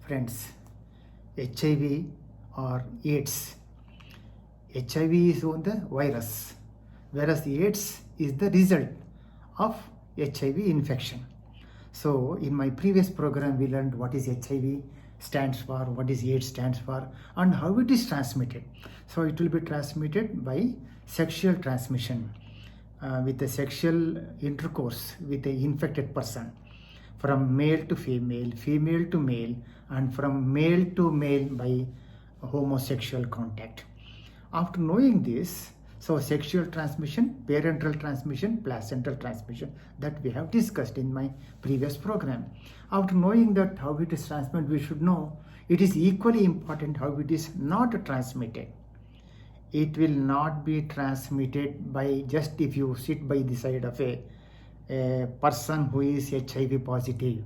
Friends, HIV or AIDS. HIV is on the virus, whereas AIDS is the result of HIV infection. So in my previous program we learned what is HIV stands for, what is AIDS stands for, and how it is transmitted. So it will be transmitted by sexual transmission with the sexual intercourse with the infected person, from male to female, female to male, and from male to male by homosexual contact. After knowing this, so sexual transmission, parental transmission, placental transmission, that we have discussed in my previous program. After knowing that how it is transmitted, we should know it is equally important how it is not transmitted. It will not be transmitted by just if you sit by the side of a person who is HIV positive.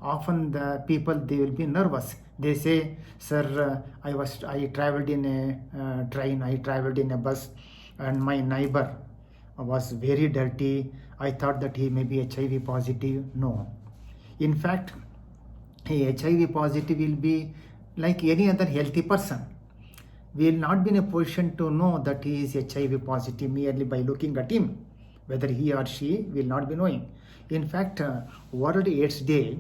Often the people, they will be nervous. They say, sir, I traveled in a train, I traveled in a bus, and my neighbor was very dirty. I thought that he may be HIV positive. No. In fact, a HIV positive will be like any other healthy person. We will not be in a position to know that he is HIV positive merely by looking at him. Whether he or she will not be knowing. In fact, World AIDS Day,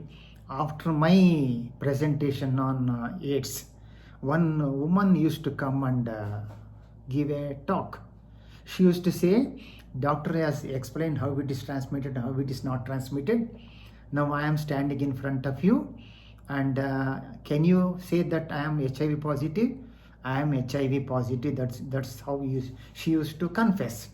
after my presentation on AIDS, one woman used to come and give a talk. She used to say, doctor has explained how it is transmitted, how it is not transmitted. Now I am standing in front of you, and can you say that I am HIV positive? I am HIV positive. That's how she used to confess.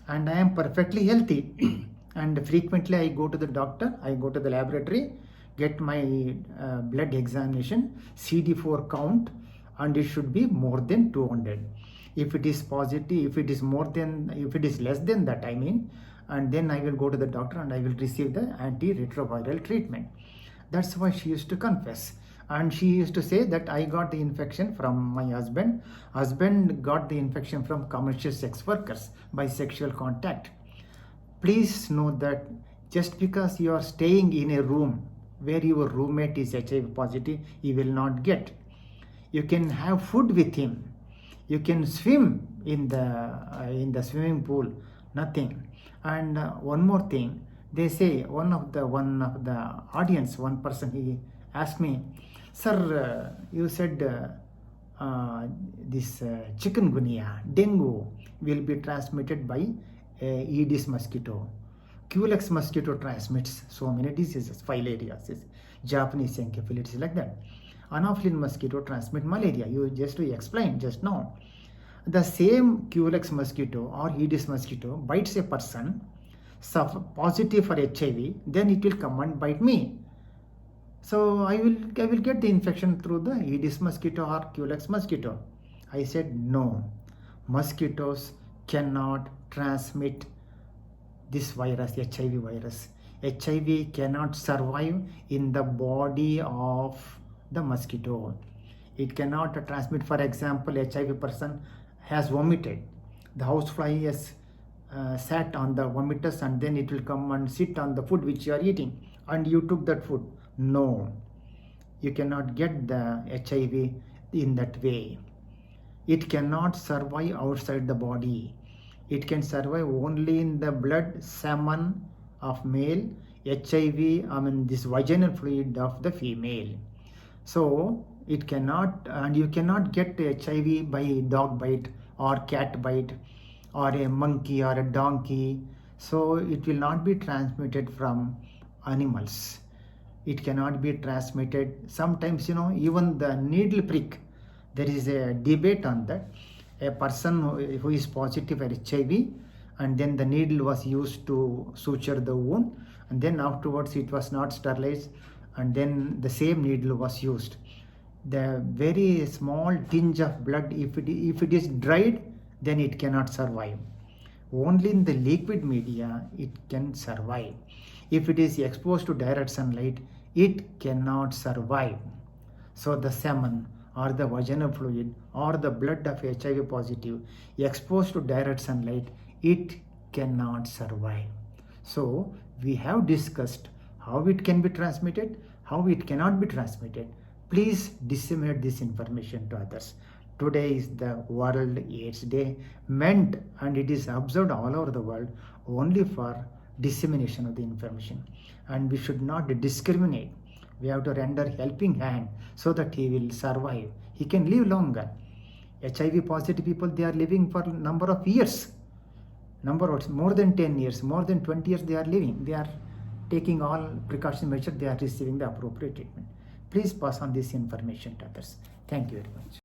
And I am perfectly healthy. And frequently I go to the doctor, I go to the laboratory, get my blood examination, CD4 count, and it should be more than 200. If it is positive, if it is less than that, I mean, and then I will go to the doctor and I will receive the antiretroviral treatment. That's why she used to confess. And she used to say that I got the infection from my husband. Husband got the infection from commercial sex workers by sexual contact. Please know that just because you are staying in a room where your roommate is HIV positive, you will not get. You can have food with him. You can swim in the swimming pool. Nothing. And one more thing, they say one of the audience, one person, he asked me, sir, you said this chikungunya, dengue will be transmitted by Aedes mosquito. Culex mosquito transmits so many diseases, filariasis, Japanese encephalitis, like that. Anopheles mosquito transmit malaria. You just explained just now. The same Culex mosquito or Aedes mosquito bites a person positive for HIV, then it will come and bite me. So I will get the infection through the Aedes mosquito or Culex mosquito. I said no. Mosquitoes cannot transmit this virus, HIV virus. HIV cannot survive in the body of the mosquito. It cannot transmit. For example, HIV person has vomited. The housefly has sat on the vomitus, and then it will come and sit on the food which you are eating, and you took that food. No, you cannot get the HIV in that way. It cannot survive outside the body. It can survive only in the blood, semen of male, HIV, this vaginal fluid of the female. So it cannot, and you cannot get HIV by dog bite or cat bite or a monkey or a donkey. So it will not be transmitted from animals. It cannot be transmitted. Sometimes, even the needle prick, there is a debate on that. A person who is positive for HIV, and then the needle was used to suture the wound, and then afterwards it was not sterilized, and then the same needle was used. The very small tinge of blood, if it is dried, then it cannot survive. Only in the liquid media it can survive. If it is exposed to direct sunlight, it cannot survive. So the semen or the vaginal fluid or the blood of HIV positive exposed to direct sunlight, it cannot survive. So we have discussed how it can be transmitted, how it cannot be transmitted. Please disseminate this information to others. Today is the World AIDS Day, meant and it is observed all over the world only for dissemination of the information. And we should not discriminate. We have to render helping hand so that he will survive. He can live longer. HIV positive people, they are living for a number of years. More than 10 years, more than 20 years they are living. They are taking all precaution measures, they are receiving the appropriate treatment. Please pass on this information to others. Thank you very much.